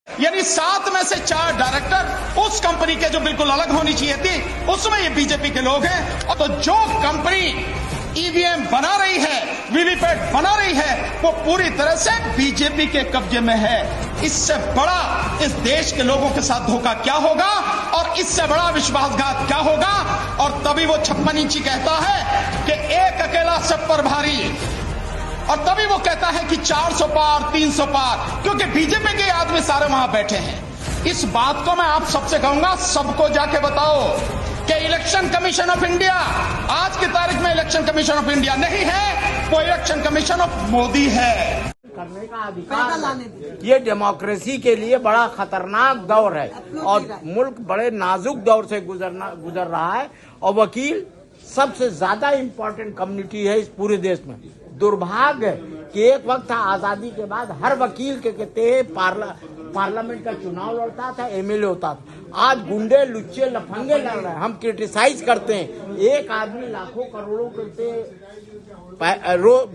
यानी 7 में से 4 डायरेक्टर उस कंपनी के जो बिल्कुल अलग होनी चाहिए थी, उसमें ये बीजेपी के लोग हैं। तो जो कंपनी ईवीएम बना रही है, वीवीपैट बना रही है, वो पूरी तरह से बीजेपी के कब्जे में है। इससे बड़ा इस देश के लोगों के साथ धोखा क्या होगा और इससे बड़ा विश्वासघात क्या होगा। और तभी वो 56 इंची कहता है कि एक अकेला सब पर भारी, और तभी वो कहता है कि 400 पार 300 पार, क्योंकि बीजेपी के आदमी सारे वहां बैठे हैं। इस बात को मैं आप सबसे कहूंगा, सबको जाके बताओ कि इलेक्शन कमीशन ऑफ इंडिया आज की तारीख में इलेक्शन कमीशन ऑफ इंडिया नहीं है, वो इलेक्शन कमीशन ऑफ मोदी है। करने का अधिकार, ये डेमोक्रेसी के लिए बड़ा खतरनाक दौर है और मुल्क बड़े नाजुक दौर से गुजर रहा है। और वकील सबसे ज्यादा इम्पोर्टेंट कम्युनिटी है इस पूरे देश में। दुर्भाग्य कि एक वक्त था आजादी के बाद हर वकील के कहते हैं पार्लियामेंट का चुनाव लड़ता था, एमएलए होता था। आज गुंडे लुच्चे लफंगे लड़ रहे हैं। हम क्रिटिसाइज करते हैं, एक आदमी लाखों करोड़ों के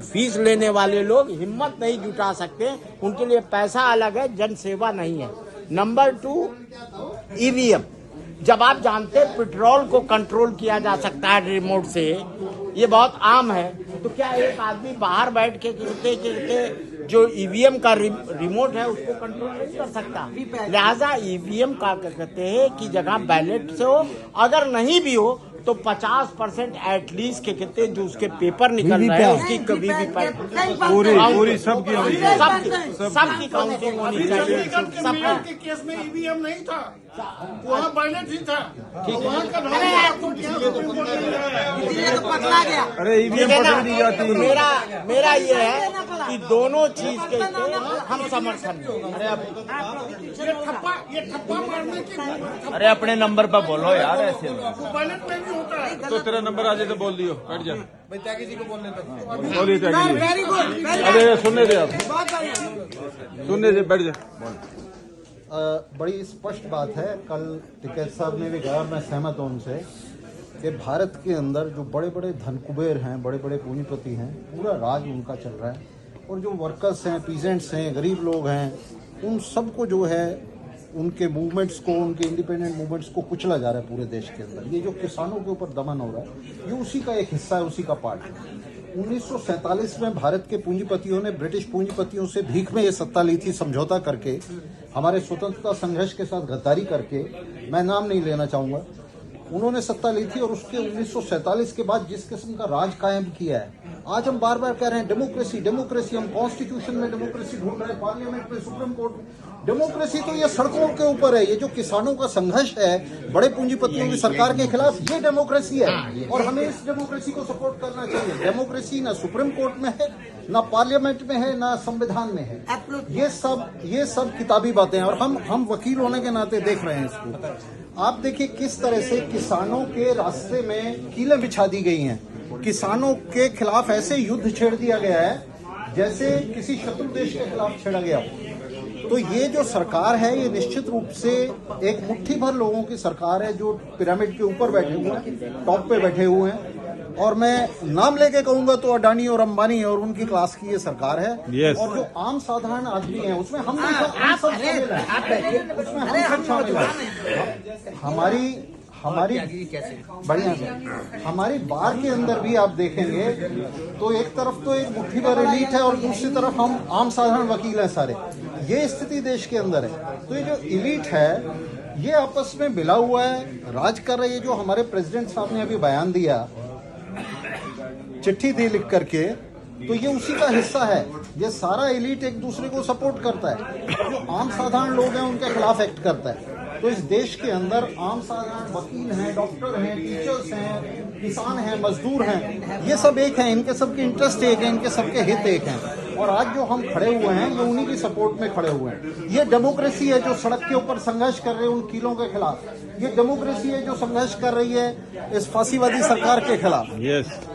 फीस लेने वाले लोग हिम्मत नहीं जुटा सकते, उनके लिए पैसा अलग है, जन सेवा नहीं है। Number 2, EVM. जब आप जानते हैं पेट्रोल को कंट्रोल किया जा सकता है रिमोट से, ये बहुत आम है, तो क्या एक आदमी बाहर बैठ के जो ईवीएम का रिमोट है उसको कंट्रोल नहीं कर सकता? लिहाजा ईवीएम का कहते हैं कि जगह बैलेट से हो, अगर नहीं भी हो तो 50% एटलीस्ट के कहते हैं जो उसके पेपर निकल रहे हैं उसकी कभी भी पूरी सबकी काउंटिंग होनी चाहिए। सबके केस में ईवीएम नहीं था, वहाँ बैलेट ही था। अरे ईवीएम पकड़ दी जाती है। मेरा ये है कि दोनों चीज के हम समर्थन। ये ठप्पा मारने की, अरे अपने नंबर पर बोलो यार, ऐसे बैलेट में भी होता है। तो तेरा नंबर आ जाए तो बोल दियो, बैठ जा। त्यागी जी को बोलने दो। बोलिए त्यागी जी। अरे सुनने दे, आप सुनने दे, बैठ जा। बड़ी स्पष्ट बात है, कल टिकैत साहब ने भी कहा, मैं सहमत हूं उनसे, कि भारत के अंदर जो बड़े बड़े धनकुबेर हैं, बड़े बड़े पूंजीपति हैं, पूरा राज उनका चल रहा है। और जो वर्कर्स हैं, पीजेंट्स हैं, गरीब लोग हैं, उन सबको जो है उनके मूवमेंट्स को, उनके इंडिपेंडेंट मूवमेंट्स को कुचला जा रहा है पूरे देश के अंदर। ये जो किसानों के ऊपर दमन हो रहा है, ये उसी का एक हिस्सा है, उसी का पार्ट है। 1947 में भारत के पूंजीपतियों ने ब्रिटिश पूंजीपतियों से भीख में ये सत्ता ली थी, समझौता करके, हमारे स्वतंत्रता संघर्ष के साथ गद्दारी करके। मैं नाम नहीं लेना चाहूँगा, उन्होंने सत्ता ली थी। और उसके 1947 के बाद जिस किस्म का राज कायम किया है, आज हम बार बार कह रहे हैं डेमोक्रेसी डेमोक्रेसी, हम कॉन्स्टिट्यूशन में डेमोक्रेसी ढूंढ रहे हैं, पार्लियामेंट में, सुप्रीम कोर्ट। डेमोक्रेसी तो ये सड़कों के ऊपर है। ये जो किसानों का संघर्ष है बड़े पूंजीपतियों की सरकार के खिलाफ, ये डेमोक्रेसी है और हमें इस डेमोक्रेसी को सपोर्ट करना चाहिए। डेमोक्रेसी ना सुप्रीम कोर्ट में है, ना पार्लियामेंट में है, ना संविधान में है। ये सब किताबी बातें हैं और हम वकील होने के नाते देख रहे हैं इसको। आप देखिए किस तरह से किसानों के रास्ते में कीलें बिछा दी गई हैं, किसानों के खिलाफ ऐसे युद्ध छेड़ दिया गया है जैसे किसी शत्रु देश के खिलाफ छेड़ा गया। तो ये जो सरकार है, ये निश्चित रूप से एक मुट्ठी भर लोगों की सरकार है जो पिरामिड के ऊपर बैठे हुए हैं, टॉप पे बैठे हुए हैं। और मैं नाम लेके कहूंगा तो अडानी और अंबानी और उनकी क्लास की ये सरकार है। yes. और जो आम साधारण आदमी है उसमें हम सब शामिल हैं, उसमें हम सब शामिल हैं। हमारी बढ़िया से हमारी बार के अंदर भी आप देखेंगे तो एक तरफ तो एक मुट्ठी भर एलीट है और दूसरी तरफ हम आम साधारण वकील हैं सारे। ये स्थिति देश के अंदर है। तो ये जो एलीट है ये आपस में मिला हुआ है, राज कर रही है। जो हमारे प्रेसिडेंट साहब ने अभी बयान दिया, चिट्ठी दी लिख करके, तो ये उसी का हिस्सा है। ये सारा एलीट एक दूसरे को सपोर्ट करता है, जो आम साधारण लोग हैं उनके खिलाफ एक्ट करता है। तो इस देश के अंदर आम साधारण वकील हैं, डॉक्टर हैं, टीचर्स हैं, किसान हैं, मजदूर हैं, ये सब एक हैं, इनके सबके इंटरेस्ट एक है, इनके सबके हित एक हैं। और आज जो हम खड़े हुए हैं ये उन्हीं की सपोर्ट में खड़े हुए हैं। ये डेमोक्रेसी है जो सड़क के ऊपर संघर्ष कर रहे हैं उन कीलों के खिलाफ। ये डेमोक्रेसी है जो संघर्ष कर रही है इस फांसीवादी सरकार के खिलाफ।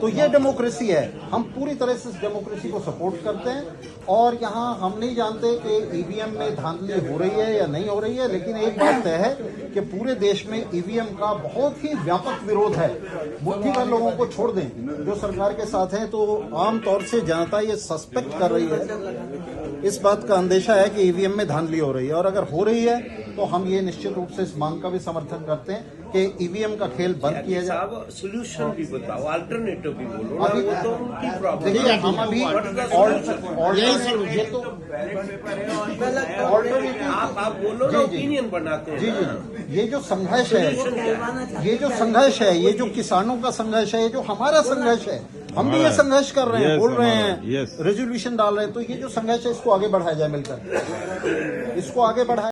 तो ये डेमोक्रेसी है। हम पूरी तरह से इस डेमोक्रेसी को सपोर्ट करते हैं। और यहाँ हम नहीं जानते कि ईवीएम में धांधली हो रही है या नहीं हो रही है, लेकिन एक बात तय है कि पूरे देश में ईवीएम का बहुत ही व्यापक विरोध है। मुट्ठी भर लोगों को छोड़ दें जो सरकार के साथ हैं, तो आमतौर से जनता ये सस्पेक्ट कर रही है इस बात का अंदेशा है कि ईवीएम में धांधली हो रही है, और अगर हो रही है तो हम ये निश्चित रूप से इस मांग का भी समर्थन करते हैं कि ईवीएम का खेल बंद किया जाए। सोल्यूशन भी बताओ, अल्टरनेटिव भी बोलो। अभी वो तो उनकी प्रॉब्लम देखिए, हम अभी आप बोलो ना, ओपिनियन बनाते हैं। जी, ये जो संघर्ष है, ये जो किसानों का संघर्ष है, ये जो हमारा संघर्ष है, हम भी ये संघर्ष कर रहे हैं, Yes, बोल रहे हमारा, हैं, yes. रेजोल्यूशन डाल रहे हैं, तो ये जो संघर्ष है इसको आगे बढ़ाया जाए मिलकर, इसको आगे बढ़ाया